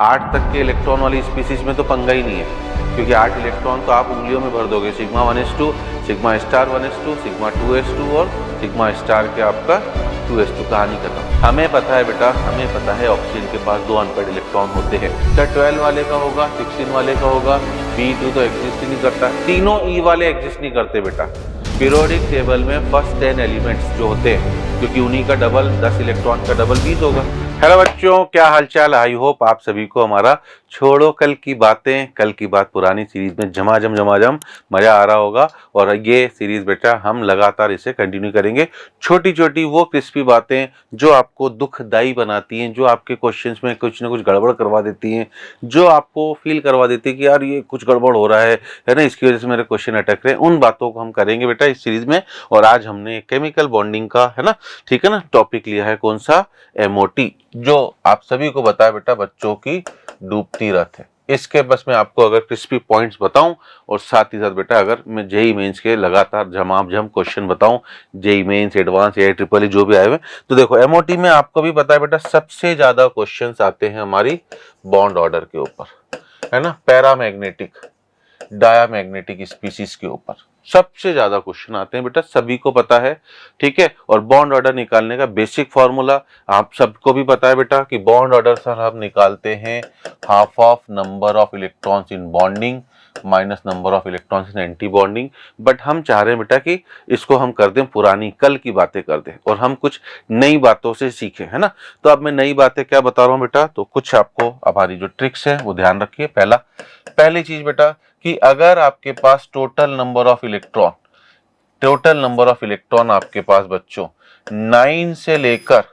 8 तक के इलेक्ट्रॉन वाली स्पीसीज में तो पंगा ही नहीं है, क्योंकि 8 इलेक्ट्रॉन तो आप उंगलियों में भर दोगे। Sigma 1s2, sigma star 1s2, sigma 2s2 और सिग्मा स्टार के आपका 2s2, कहानी खत्म। हमें पता है बेटा, हमें पता है ऑक्सीजन के पास 2 अनपेड इलेक्ट्रॉन होते हैं। क्या 12 वाले का होगा, 16 वाले का होगा, B2 तो एग्जिस्ट ही नहीं करता। तीनों E वाले एग्जिस्ट नहीं करते बेटा। पीरियोडिक टेबल में फर्स्ट 10 एलिमेंट्स जो होते हैं, क्योंकि उन्हीं का डबल 10 इलेक्ट्रॉन का डबल 20 होगा। हेलो बच्चों, क्या हालचाल। आई होप आप सभी को हमारा छोड़ो कल की बातें, कल की बात पुरानी सीरीज में झमाझम मजा आ रहा होगा। और ये सीरीज बेटा हम लगातार इसे कंटिन्यू करेंगे। छोटी छोटी वो क्रिस्पी बातें जो आपको दुखदाई बनाती हैं, जो आपके क्वेश्चंस में कुछ ना कुछ गड़बड़ करवा देती हैं, जो आपको फील करवा देती है कि यार ये कुछ गड़बड़ हो रहा है ना, इसकी वजह से मेरे क्वेश्चन अटक रहे हैं, उन बातों को हम करेंगे बेटा इस सीरीज में। और आज हमने केमिकल बॉन्डिंग का, है ना, ठीक है ना, टॉपिक लिया है। कौन सा? MOT, जो आप सभी को बताया बेटा बच्चों की डूबती रथ है। इसके बस मैं आपको अगर क्रिस्पी पॉइंट्स बताऊं और साथ ही साथ बेटा अगर मैं जेई मेंस के लगातार झमाझम क्वेश्चन बताऊं, जेई मेंस, एडवांस, AIEEE जो भी आए हुए, तो देखो MOT में आपको भी पता है बेटा सबसे ज्यादा क्वेश्चंस आते हैं हमारी बॉन्ड ऑर्डर के ऊपर, है ना, पैरामैग्नेटिक, डायामैग्नेटिक स्पीसीज के ऊपर सबसे ज्यादा क्वेश्चन आते हैं बेटा, सभी को पता है, ठीक है। और बॉन्ड ऑर्डर निकालने का बेसिक फॉर्मूला आप सबको भी पता है बेटा कि बॉन्ड ऑर्डर सर हम निकालते हैं half of number of electrons in bonding minus number of electrons in anti bonding. But हम चाह रहे हैं बेटा कि इसको हम कर दें पुरानी कल की बातें कर दें और हम कुछ नई बातों से सीखें, है ना। तो अब मैं नई बातें क्या बता रहा हूं बेटा, तो कुछ आपको हमारी जो ट्रिक्स है वो ध्यान रखिए। पहली चीज बेटा कि अगर आपके पास टोटल नंबर ऑफ इलेक्ट्रॉन आपके पास बच्चों 9 से लेकर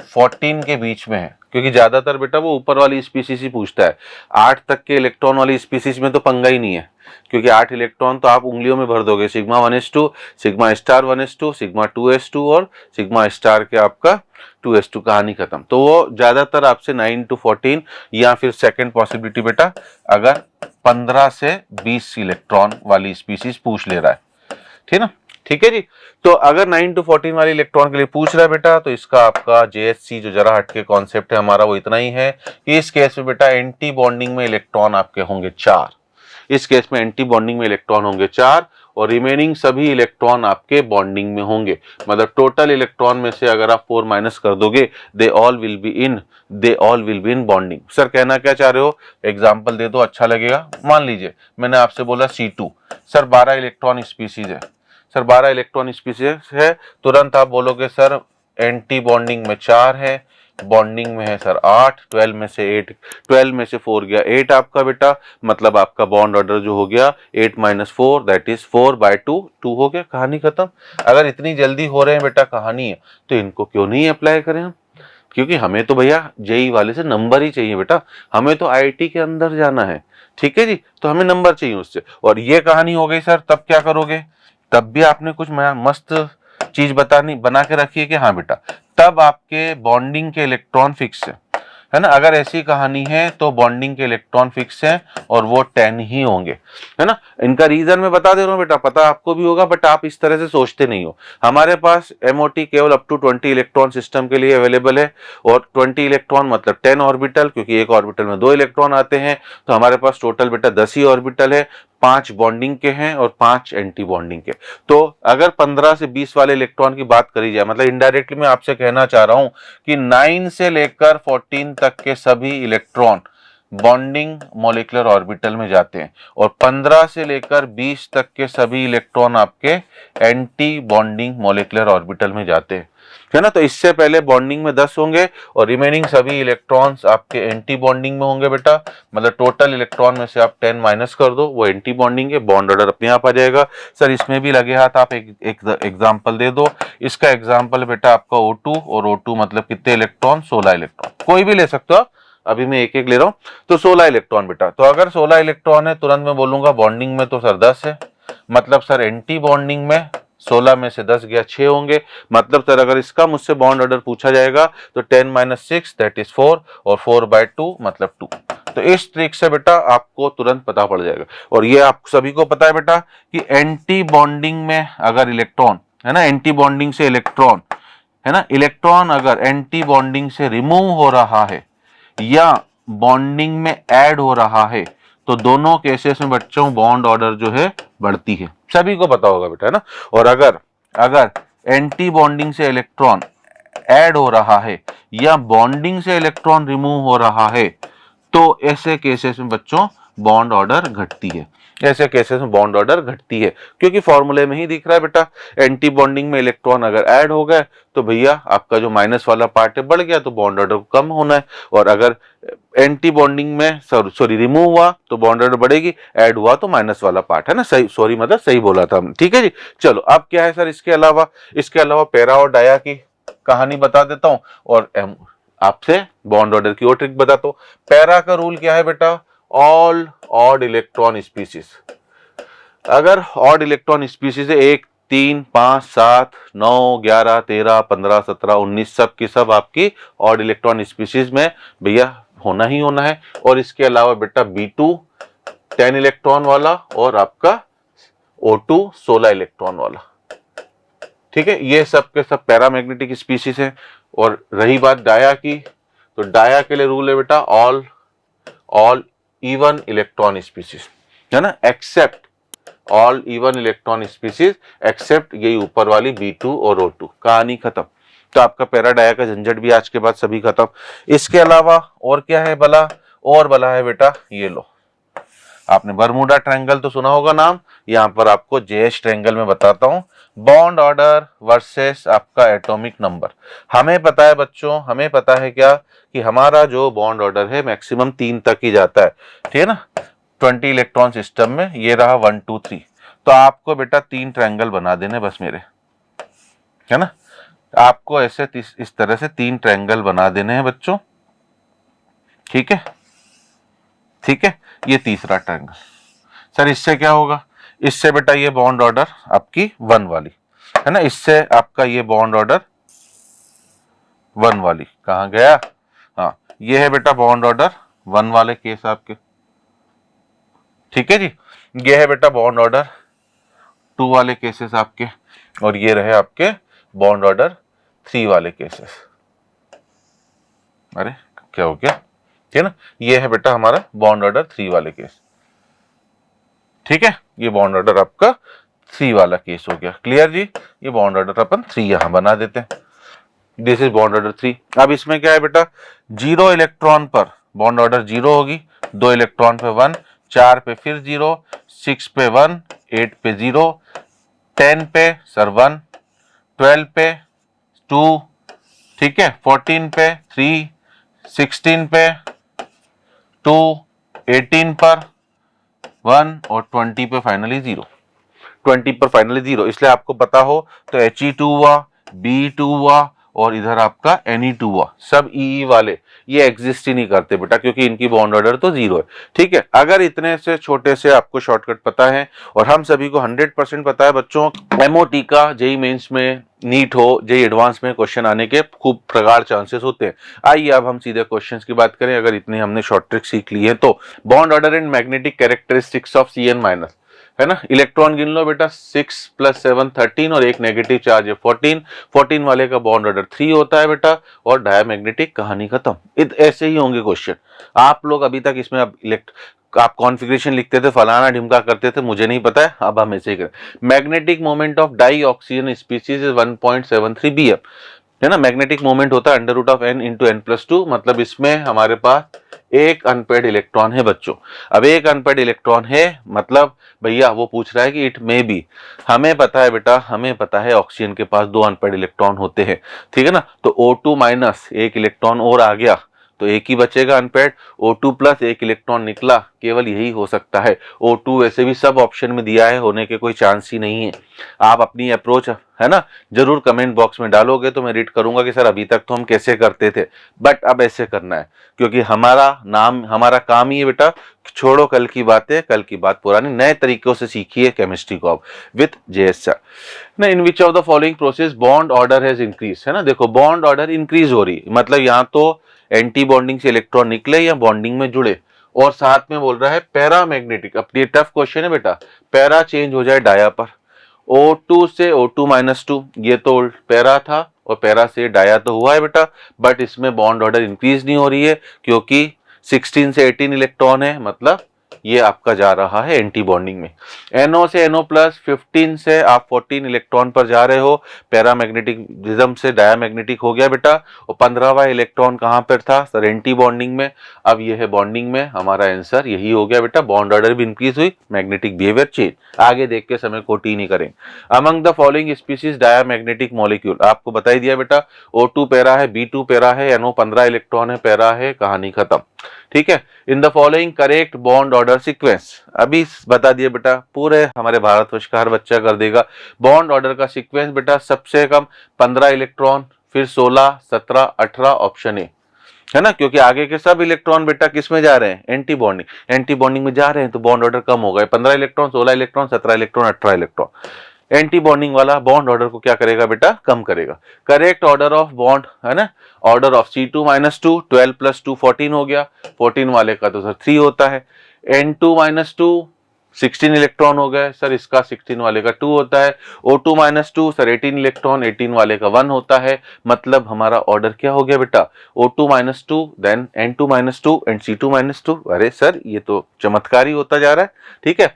14 के बीच में है, क्योंकि ज्यादातर बेटा वो ऊपर वाली स्पीसीज ही पूछता है। 8 तक के इलेक्ट्रॉन वाली स्पीसीज में तो पंगा ही नहीं है, क्योंकि 8 इलेक्ट्रॉन तो आप उंगलियों में भर दोगे। Sigma 1s2, sigma star 1s2, sigma 2s2 और सिग्मा स्टार के आपका 2s2, कहानी खत्म। तो वो ज्यादातर आपसे 9 to 14 या फिर सेकंड पॉसिबिलिटी बेटा अगर 15 से 20 इलेक्ट्रॉन वाली स्पीसीज पूछ ले रहा है, ठीक है ना, ठीक है जी। तो अगर 9 to 14 वाली इलेक्ट्रॉन के लिए पूछ रहा है बेटा, तो इसका आपका JSC जो जरा हटके कॉन्सेप्ट है हमारा वो इतना ही है कि इस केस में बेटा एंटी बॉन्डिंग में इलेक्ट्रॉन आपके होंगे 4। इस केस में एंटी बॉन्डिंग में इलेक्ट्रॉन होंगे 4 और रिमेनिंग सभी इलेक्ट्रॉन आपके बॉन्डिंग में होंगे। मतलब टोटल इलेक्ट्रॉन में से अगर आप 4 माइनस कर दोगे, they all will be in bonding. Sir कहना क्या चाह रहे हो, एग्जांपल दे दो, अच्छा लगेगा। मान लीजिए मैंने आपसे बोला C2, सर 12 इलेक्ट्रॉन स्पीसीज है, सर 12 इलेक्ट्रॉन स्पीसीज है, तुरंत आप बोलोगे सर एंटी बॉन्डिंग में 4 है, बॉन्डिंग में है सर 8, 12 में से 8, 12 में से 4 गया 8 आपका बेटा, मतलब आपका बॉन्ड ऑर्डर जो हो गया 8 - 4 दैट इज 4/2, 2 हो गया, कहानी खत्म। अगर इतनी जल्दी हो रहे हैं बेटा कहानी है, तो इनको क्यों नहीं अप्लाई करें हम, क्योंकि हमें तो भैया जेई वाले से नंबर ही चाहिए बेटा, हमें तो IIT के अंदर जाना है, ठीक है जी। तो हमें नंबर चाहिए उससे। और ये कहानी हो गई सर, तब क्या करोगे, तब भी आपने कुछ मस्त चीज बना के रखी है कि हाँ बेटा तब आपके बॉन्डिंग के इलेक्ट्रॉन फिक्स है ना। अगर ऐसी कहानी है तो बॉन्डिंग के इलेक्ट्रॉन फिक्स है और वो 10 ही होंगे, है ना। इनका रीजन मैं बता दे रहा हूँ बेटा, पता आपको भी होगा बट आप इस तरह से सोचते नहीं हो। हमारे पास MOT केवल अप टू 20 इलेक्ट्रॉन सिस्टम के लिए अवेलेबल है, और 20 इलेक्ट्रॉन मतलब 10 ऑर्बिटल, क्योंकि एक ऑर्बिटल में 2 इलेक्ट्रॉन आते हैं। तो हमारे पास टोटल बेटा 10 ही ऑर्बिटल है, 5 बॉन्डिंग के हैं और 5 एंटी बॉन्डिंग के। तो अगर 15 से 20 वाले इलेक्ट्रॉन की बात करी जाए, मतलब इनडायरेक्टली मैं आपसे कहना चाह रहा हूं कि 9 से लेकर 14 तक के सभी इलेक्ट्रॉन बॉन्डिंग मॉलिक्यूलर ऑर्बिटल में जाते हैं, और 15 से लेकर 20 तक के सभी इलेक्ट्रॉन आपके एंटी बॉन्डिंग मॉलिक्यूलर ऑर्बिटल में जाते हैं, है ना। तो इससे पहले बॉन्डिंग में 10 होंगे और रिमेनिंग सभी इलेक्ट्रॉन्स आपके एंटी बॉन्डिंग में होंगे बेटा। मतलब टोटल इलेक्ट्रॉन में से आप 10 माइनस कर दो, वो एंटी बॉन्डिंग है, बॉन्ड ऑर्डर अपने आप आ जाएगा। सर इसमें भी लगे हाथ, आप एक एग्जांपल दे दो। इसका एग्जांपल बेटा आपका O2, और O2 मतलब कितने इलेक्ट्रॉन, 16 इलेक्ट्रॉन, कोई भी ले सकते हो आप, अभी मैं एक एक ले रहा हूं। तो 16 इलेक्ट्रॉन बेटा, तो अगर 16 इलेक्ट्रॉन है तुरंत मैं बोलूंगा बॉन्डिंग में तो सर 10 है, मतलब सर एंटी बॉन्डिंग में 16 में से 10 गया 6 होंगे। मतलब सर अगर इसका मुझसे बॉन्ड ऑर्डर पूछा जाएगा तो 10 - 6 दैट इज 4, और 4/2 मतलब 2। तो इस ट्रिक से बेटा आपको तुरंत पता पड़ जाएगा। और ये आप सभी को पता है बेटा कि एंटी बॉन्डिंग में अगर इलेक्ट्रॉन, है ना, एंटी बॉन्डिंग से इलेक्ट्रॉन, है ना, इलेक्ट्रॉन अगर एंटी बॉन्डिंग से रिमूव हो रहा है या बॉन्डिंग में ऐड हो रहा है तो दोनों केसेस में बच्चों बॉन्ड ऑर्डर जो है बढ़ती है, सभी को पता होगा बेटा, है ना। और अगर अगर एंटी बॉन्डिंग से इलेक्ट्रॉन ऐड हो रहा है या बॉन्डिंग से इलेक्ट्रॉन रिमूव हो रहा है तो ऐसे केसेस में बच्चों बॉन्ड ऑर्डर घटती है, ऐसे केसेस में बॉन्ड ऑर्डर घटती है, क्योंकि फॉर्मूले में ही दिख रहा है बेटा, एंटी बॉन्डिंग में इलेक्ट्रॉन अगर ऐड हो गए तो भैया आपका जो माइनस वाला पार्ट है बढ़ गया तो बॉन्ड ऑर्डर कम होना है, और अगर एंटी बॉन्डिंग में सॉरी रिमूव हुआ तो बॉन्ड ऑर्डर बढ़ेगी, ऐड हुआ तो माइनस वाला पार्ट, है ना, सही, सॉरी मतलब सही बोला था हम, ठीक है जी। चलो अब क्या है सर, इसके अलावा पैरा और डाया की कहानी बता देता हूं और आपसे बॉन्ड ऑर्डर की और ट्रिक बताता हूं। पैरा का रूल क्या है बेटा, ऑल ऑड इलेक्ट्रॉन स्पीसीज, अगर ऑड इलेक्ट्रॉन स्पीसीज है 1 3 5 7 9 11 13 15 17 19 सब की सब आपकी ऑड इलेक्ट्रॉन स्पीसीज में भैया होना ही होना है। और इसके अलावा बेटा B2 10 इलेक्ट्रॉन वाला और आपका O2 16 इलेक्ट्रॉन वाला, ठीक है, ये सब के सब पैरामैग्नेटिक स्पीसीज है। और रही बात डाया की, तो डाया के लिए रूल है बेटा ऑल इवन इलेक्ट्रॉन स्पीसीज, है ना, except all even electron species except यही ऊपर वाली B2 और O2, कहानी खत्म। तो आपका पैरा डाया का झंझट भी आज के बाद सभी खत्म। इसके अलावा और क्या है भला, और भला है बेटा ये लो, आपने बरमूडा ट्रायंगल तो सुना होगा नाम, यहां पर आपको जेएस ट्रायंगल में बताता हूं, बॉन्ड ऑर्डर वर्सेस आपका एटॉमिक नंबर। हमें पता है बच्चों, हमें पता है क्या कि हमारा जो बॉन्ड ऑर्डर है मैक्सिमम 3 तक ही जाता है, ठीक है ना, 20 इलेक्ट्रॉन सिस्टम में ये रहा 1 2 3, तो आपको बेटा 3 ट्रायंगल बना देने बस मेरे, है ना, आपको ऐसे इस तरह से 3 ट्रायंगल बना देने हैं बच्चों, ठीक है, ठीक है। ये तीसरा ट्रायंगल, सर इससे क्या होगा, इससे बेटा ये बॉन्ड ऑर्डर आपकी 1 वाली, है ना, इससे आपका ये बॉन्ड ऑर्डर 1 वाली कहां गया, हाँ ये है बेटा बॉन्ड ऑर्डर 1 वाले केस आपके, ठीक है जी। ये है बेटा बॉन्ड ऑर्डर 2 वाले केसेस आपके, और ये रहे आपके बॉन्ड ऑर्डर 3 वाले केसेस। अरे क्या हो गया, ठीक है ना, ये है बेटा हमारा बॉन्ड ऑर्डर 3 वाले केस, ठीक है, ये बॉन्ड ऑर्डर आपका 3 वाला केस हो गया, क्लियर जी। ये बॉन्ड ऑर्डर अपन 3 यहां बना देते हैं, दिस इज बॉन्ड ऑर्डर 3। अब इसमें क्या है बेटा, 0 इलेक्ट्रॉन पर बॉन्ड ऑर्डर 0 होगी, 2 इलेक्ट्रॉन पे 1, 4 पे फिर 0, 6 पे 1, 8 पे 0, 10 पे सर 1, 12 पे 2, ठीक है, 14 पे 3, 16 पे 2, 18 पर 1 और 20 पे फाइनली 0, 20 पर फाइनली 0, इसलिए आपको पता हो तो He2 हुआ, B2 हुआ और इधर आपका Ne2 हुआ, सब ई वाले ये एग्जिस्ट ही नहीं करते बेटा, क्योंकि इनकी बॉन्ड ऑर्डर तो 0 है, ठीक है। अगर इतने से छोटे से आपको शॉर्टकट पता है और हम सभी को 100% पता है बच्चों, MOT का जेई मेंस में, नीट हो, जेई एडवांस में क्वेश्चन आने के खूब प्रगाढ़ चांसेस होते हैं। आइए अब हम सीधे क्वेश्चंस की बात करें, अगर इतने हमने शॉर्ट ट्रिक सीख ली है तो। Bond order and magnetic characteristics of Cn minus, है ना, इलेक्ट्रॉन गिन लो बेटा, 6 + 7 13 और एक नेगेटिव चार्ज है 14, 14 वाले का बॉन्ड ऑर्डर 3 होता है बेटा, और डायमैग्नेटिक कहानी खत्म। ऐसे ही होंगे क्वेश्चन, आप लोग अभी तक इसमें आप कॉन्फ़िगरेशन लिखते थे, फलाना ढिमका करते थे, मुझे नहीं पता है, अब हम ऐसे ही करें। Magnetic moment of dioxygen species is 1.73 bm, है ना, मैग्नेटिक मोमेंट होता है √n × n+2, मतलब इसमें हमारे पास एक अनपेड इलेक्ट्रॉन है बच्चों। अब एक अनपेड इलेक्ट्रॉन है मतलब भैया वो पूछ रहा है कि इट मे बी, हमें पता है बेटा, हमें पता है ऑक्सीजन के पास 2 अनपेड इलेक्ट्रॉन होते हैं, ठीक है ना, तो O2- एक इलेक्ट्रॉन और आ गया तो एक ही बचेगा अनपेड, O2+ एक इलेक्ट्रॉन निकला, केवल यही हो सकता है। O2 वैसे भी सब ऑप्शन में दिया है, होने के कोई चांस ही नहीं है। आप अपनी अप्रोच, है ना, जरूर कमेंट बॉक्स में डालोगे तो मैं रीड करूंगा कि सर अभी तक तो हम कैसे करते थे, बट अब ऐसे करना है, क्योंकि हमारा काम ही है बेटा, छोड़ो कल की बातें, कल की बात पुरानी, नए तरीकों से सीखिए केमिस्ट्री को अब विथ JS सर ना। In which of the following process bond order has increase, है ना, देखो बॉन्ड ऑर्डर इंक्रीज हो रही, मतलब यहाँ तो एंटी बॉन्डिंग से इलेक्ट्रॉन निकले या बॉन्डिंग में जुड़े, और साथ में बोल रहा है पैरामैग्नेटिक, अब ये टफ क्वेश्चन है बेटा, पैरा चेंज हो जाए डाया पर, O2 से O2-2, ये तो पैरा था और पैरा से डाया तो हुआ है बेटा, बट इसमें बॉन्ड ऑर्डर इंक्रीज नहीं हो रही है, क्योंकि 16 से 18 इलेक्ट्रॉन है, मतलब ये आपका जा रहा है एंटी बॉन्डिंग में। NO से NO प्लस 15 से आप 14 इलेक्ट्रॉन पर जा रहे हो, पैरामैग्नेटिज्म से डायामैग्नेटिक हो गया बेटा। और 15वां इलेक्ट्रॉन कहां पर था सर? एंटी बॉन्डिंग में। अब ये है बॉन्डिंग में, हमारा आंसर यही हो गया बेटा। बॉन्ड ऑर्डर भी इंक्रीज हुई, मैग्नेटिक बिहेवियर चेंज। आगे देख के समय कोटी नहीं करें। Among the following species diamagnetic molecule, आपको बता ही दिया बेटा। O2 पैरा है, B2 पैरा है, NO 15 इलेक्ट्रॉन है, पैरा है, कहानी खत्म। ठीक है। In the following correct bond order sequence, अभी बता दिए बेटा, पूरे हमारे भारतवर्ष का हर बच्चा कर देगा। बॉन्ड ऑर्डर का सीक्वेंस बेटा, सबसे कम 15 इलेक्ट्रॉन, फिर 16, 17, 18, ऑप्शन ए है ना, क्योंकि आगे के सब इलेक्ट्रॉन बेटा किस में जा रहे हैं? एंटी बॉन्डिंग, एंटी बॉन्डिंग में जा रहे हैं, तो बॉन्ड ऑर्डर कम हो गए। 15 electron, 16 electron, 17 electron, 18 electron. Anti bonding वाला बॉन्ड ऑर्डर को क्या करेगा बेटा? कम करेगा। करेक्ट ऑर्डर ऑफ बॉन्ड है ना, ऑर्डर ऑफ C2 - 2, 12 + 2 14 हो गया। 14 वाले का तो सर 3 होता है। N2 - 2 16 इलेक्ट्रॉन हो गए सर, इसका 16 वाले का 2 होता है। O2 - 2 सर 18 इलेक्ट्रॉन, 18 वाले का 1 होता है। मतलब हमारा ऑर्डर क्या हो गया बेटा? O2 - 2, then N2 - 2 and C2 - 2। अरे सर ये तो चमत्कारी होता जा रहा है। ठीक है,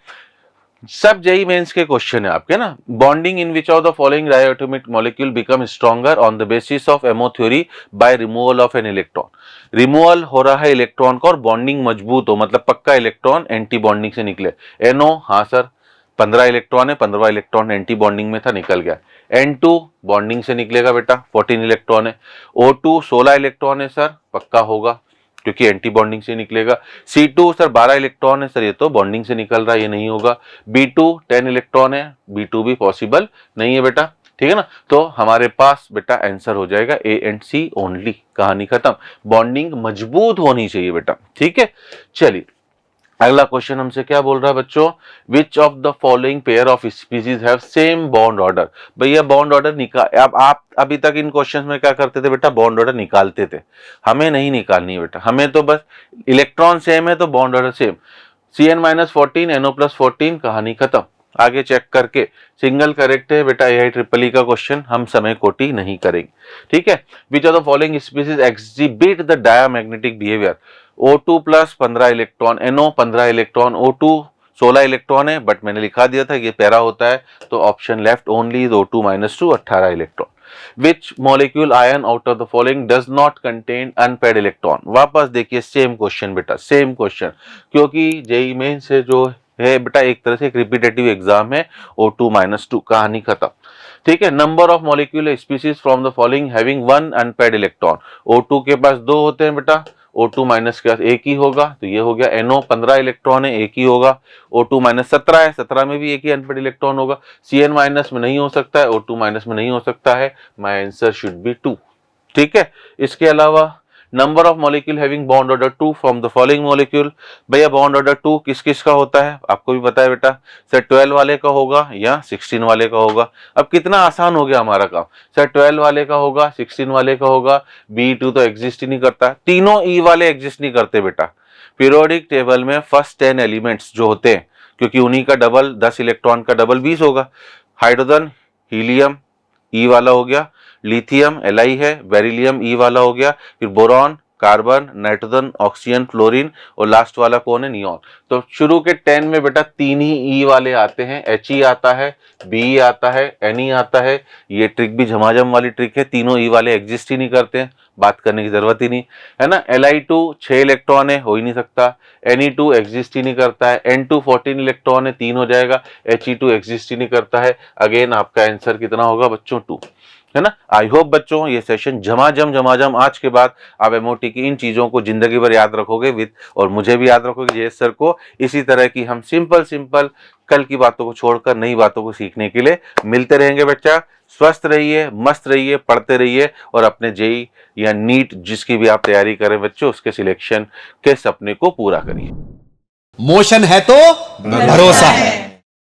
सब जेई मेंस के क्वेश्चन है आपके ना। Bonding in which of the following diatomic molecule become stronger on the basis of MO theory by removal of an electron. Removal हो रहा है इलेक्ट्रॉन का और बॉन्डिंग मजबूत हो, मतलब पक्का इलेक्ट्रॉन एंटी बॉन्डिंग से निकले। NO, हाँ सर 15 इलेक्ट्रॉन है, 15वां इलेक्ट्रॉन एंटी बॉन्डिंग में था, निकल गया। N2 बॉन्डिंग से निकलेगा बेटा, 14 इलेक्ट्रॉन है। O2 16 इलेक्ट्रॉन है सर, पक्का होगा क्योंकि एंटी बॉन्डिंग से निकलेगा। C2 सर 12 इलेक्ट्रॉन है सर, ये तो बॉन्डिंग से निकल रहा है, ये नहीं होगा। B2 10 इलेक्ट्रॉन है, B2 भी पॉसिबल नहीं है बेटा। ठीक है ना, तो हमारे पास बेटा आंसर हो जाएगा A एंड C ओनली, कहानी खत्म। बॉन्डिंग मजबूत होनी चाहिए बेटा। ठीक है, चलिए अगला क्वेश्चन हमसे क्या बोल रहा है बच्चों? विच of the following pair of species have same bond order. भैया बॉन्ड ऑर्डर निकाल, अब आप अभी तक इन क्वेश्चन में क्या करते थे बेटा? बॉन्ड ऑर्डर निकालते थे। हमें नहीं निकालनी है बेटा, हमें तो बस इलेक्ट्रॉन सेम है तो bond order same. Cn - 14 NO + 14, कहानी खत्म। आगे चेक करके सिंगल करेक्ट है बेटा, AI-EEE का क्वेश्चन, हम समय कोटी नहीं करेंगे। ठीक है, विच of the following species exhibit the diamagnetic behaviour. O2 + 15 electron, NO 15 electron, O2 16 electron है, बट मैंने लिखा दिया था ये पैरा होता है, तो option left only is O2 - 2 18 electron. Which molecule ion out of the following does not contain unpaired electron। वापस देखिए सेम क्वेश्चन बेटा, सेम क्वेश्चन, क्योंकि जेई मेन से जो है बेटा एक तरह से एक रिपीटेटिव एग्जाम है। O2 - 2, कहानी खत्म। ठीक है, number of molecule species from the following having 1 unpaired electron. O2 के पास 2 होते हैं बेटा, O2 माइनस के पास एक ही होगा, तो ये हो गया। NO 15 इलेक्ट्रॉन है, एक ही होगा। O2 - 17 है, 17 में भी एक ही अनपेयर्ड इलेक्ट्रॉन होगा। Cn- में नहीं हो सकता है, O2 - में नहीं हो सकता है। My answer should be 2। ठीक है, इसके अलावा number of molecule having bond order 2 from the following molecule. भैया बॉन्ड ऑर्डर 2 किस किस का होता है? आपको भी पता है बेटा, सर 12 वाले का होगा या 16 वाले का होगा। अब कितना आसान हो गया हमारा काम, सर 12 वाले का होगा, 16 वाले का होगा। B2 तो एग्जिस्ट ही नहीं करता, तीनों E वाले एग्जिस्ट नहीं करते बेटा। पीरियोडिक टेबल में फर्स्ट 10 एलिमेंट्स जो होते हैं, क्योंकि उन्हीं का डबल 10 इलेक्ट्रॉन का डबल 20 होगा। हाइड्रोजन, हीलियम E वाला हो गया, लिथियम Li है, बेरिलियम E वाला हो गया, फिर boron, carbon, nitrogen, oxygen, fluorine, और लास्ट वाला कौन है? नियॉन। तो शुरू के 10 में बेटा 3 ही E वाले आते हैं, He आता है, Be आता है, Ne आता है। ये ट्रिक भी झमाझम वाली ट्रिक है, तीनों E वाले एग्जिस्ट ही नहीं करते हैं, बात करने की जरूरत ही नहीं है ना। Li2 6 इलेक्ट्रॉन है, हो ही नहीं सकता। Ne2 एग्जिस्ट ही नहीं करता है। N2 14 इलेक्ट्रॉन है, 3 हो जाएगा। He2 एग्जिस्ट ही नहीं करता है। अगेन आपका आंसर कितना होगा बच्चों? 2, है ना। आई होप बच्चों ये सेशन झमाझम आज के बाद आप एमओटी की इन चीजों को जिंदगी भर याद रखोगे विद, और मुझे भी याद रखोगे जेएस सर को। इसी तरह की हम सिंपल कल की बातों को छोड़कर नई बातों को सीखने के लिए मिलते रहेंगे बच्चा। स्वस्थ रहिए, मस्त रहिए, पढ़ते रहिए, और अपने जेई या नीट जिसकी भी आप तैयारी करें बच्चों, उसके सिलेक्शन के सपने को पूरा करिए। मोशन है तो भरोसा है।